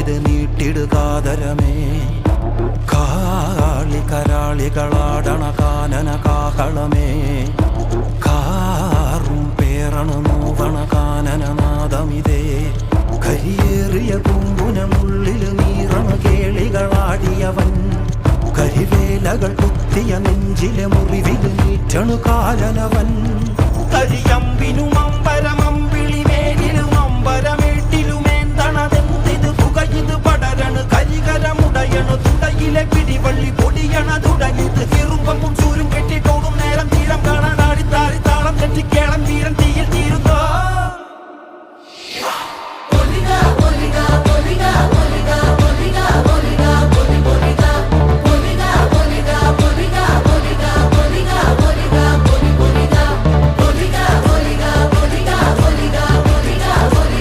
ചെയ്ത് നീട്ടിടുകാതരമേ. കാളി കരാളികളാടണ കാനന കാഹളമേ. കാറും പേറണ നോവണ കാനനനാദമിതേ. കരിയേറിയ കുമ്പുനമുള്ളിൽ നീറണ കേളികളാടിയവൻ. കരിവേലകൾ കുത്തിയ നെഞ്ചിലെ മുറിവിൽ നീറ്റണു കാലനവൻ. കരിയമ്പിനും അമ്പരമമ്പ